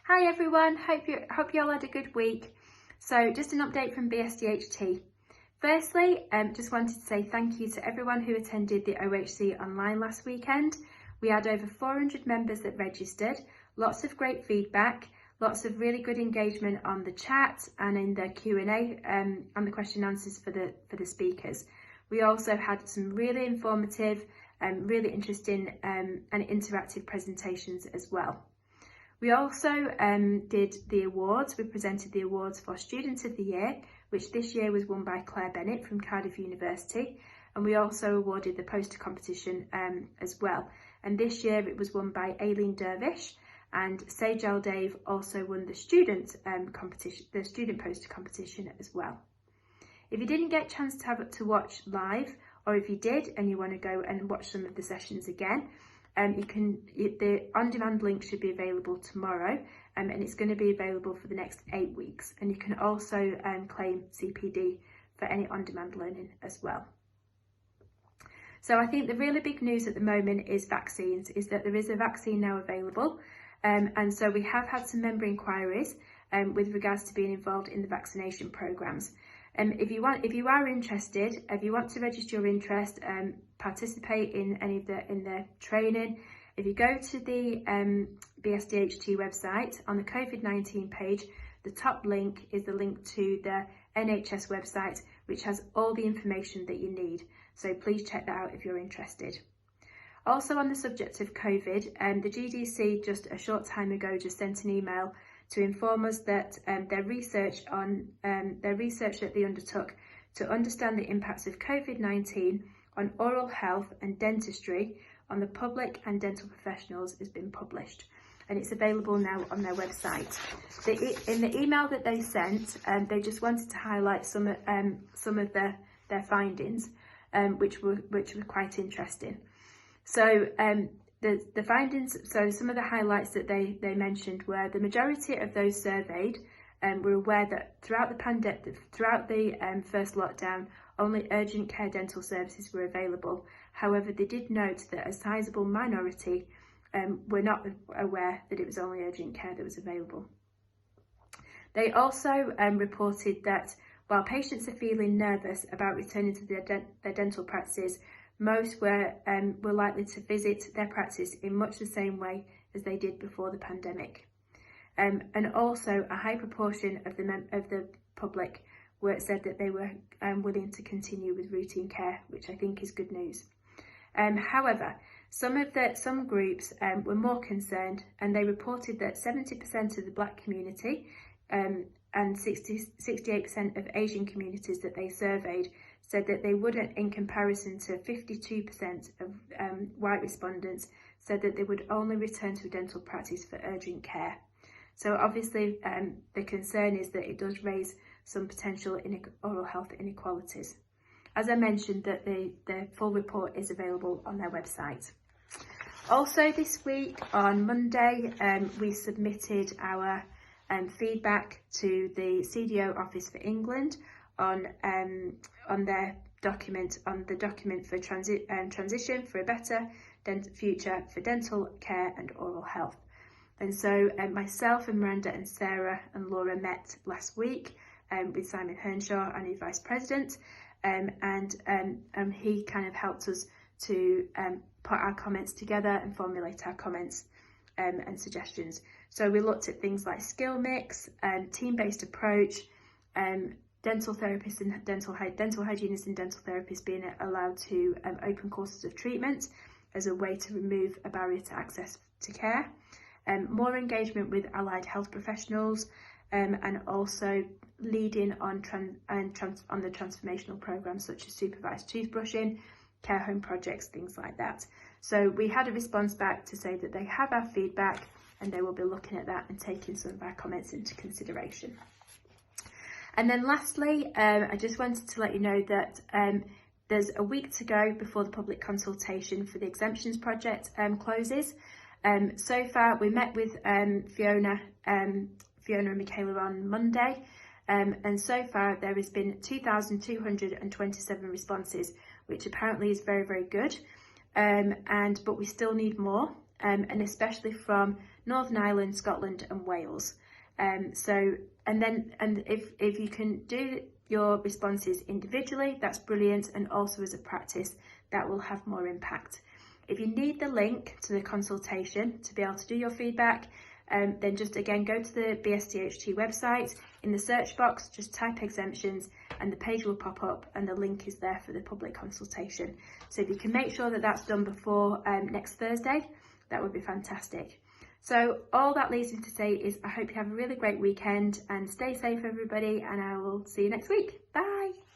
Hi everyone, hope you all had a good week. So just an update from BSDHT. Firstly, just wanted to say thank you to everyone who attended the OHC Online last weekend. We had over 400 members that registered, lots of great feedback, lots of really good engagement on the chat and in the Q&A and the question and answers for the speakers. We also had some really informative, really interesting and interactive presentations as well. We also did the awards. We presented the awards for Student of the Year, which this year was won by Claire Bennett from Cardiff University. And we also awarded the poster competition as well. And this year it was won by Aileen Dervish, and Sage Al Dave also won the student competition, the student poster competition as well. If you didn't get a chance to watch live, or if you did and you want to go and watch some of the sessions again, the on-demand link should be available tomorrow, and it's going to be available for the next 8 weeks. And you can also claim CPD for any on-demand learning as well. So I think the really big news at the moment is vaccines, is that there is a vaccine now available. And so we have had some member inquiries with regards to being involved in the vaccination programmes. If you are interested, if you want to register your interest, participate in any of the training, if you go to the BSDHT website on the COVID-19 page, the top link is the link to the NHS website, which has all the information that you need. So please check that out if you're interested. Also on the subject of COVID, the GDC just a short time ago just sent an email to inform us that their research that they undertook to understand the impacts of COVID-19 on oral health and dentistry on the public and dental professionals has been published, and it's available now on their website. In the email that they sent, they just wanted to highlight some of their findings, which were quite interesting. So the findings, so some of the highlights that they mentioned were the majority of those surveyed were aware that throughout the first lockdown, only urgent care dental services were available. However, they did note that a sizable minority were not aware that it was only urgent care that was available. They also reported that while patients are feeling nervous about returning to their dental practices, most were likely to visit their practice in much the same way as they did before the pandemic. And also a high proportion of the public said that they were willing to continue with routine care, which I think is good news. However, some groups were more concerned, and they reported that 70% of the Black community and 68% of Asian communities that they surveyed said that they wouldn't, in comparison to 52% of white respondents, said that they would only return to a dental practice for urgent care. So obviously the concern is that it does raise some potential oral health inequalities. As I mentioned, that the full report is available on their website. Also this week on Monday, we submitted our feedback to the CDO Office for England on their document, for transition for a better future for dental care and oral health. And so myself and Miranda and Sarah and Laura met last week with Simon Hernshaw, our new Vice President, and he kind of helped us to put our comments together and formulate our comments and suggestions. So we looked at things like skill mix, team-based approach, dental therapists and dental hygienists and dental therapists being allowed to open courses of treatment as a way to remove a barrier to access to care, more engagement with allied health professionals, and also leading on the transformational programs such as supervised toothbrushing, care home projects, things like that. So we had a response back to say that they have our feedback and they will be looking at that and taking some of our comments into consideration. And then lastly, I just wanted to let you know that there's a week to go before the public consultation for the Exemptions project closes. So far, we met with Fiona and Michaela on Monday, and so far there has been 2,227 responses, which apparently is very, very good. But we still need more, and especially from Northern Ireland, Scotland and Wales. And if you can do your responses individually, that's brilliant, and also as a practice, that will have more impact. If you need the link to the consultation to be able to do your feedback, then just again go to the BSDHT website. In the search box, just type exemptions and the page will pop up and the link is there for the public consultation. So if you can make sure that that's done before next Thursday, that would be fantastic. So all that leaves me to say is I hope you have a really great weekend and stay safe everybody, and I will see you next week. Bye!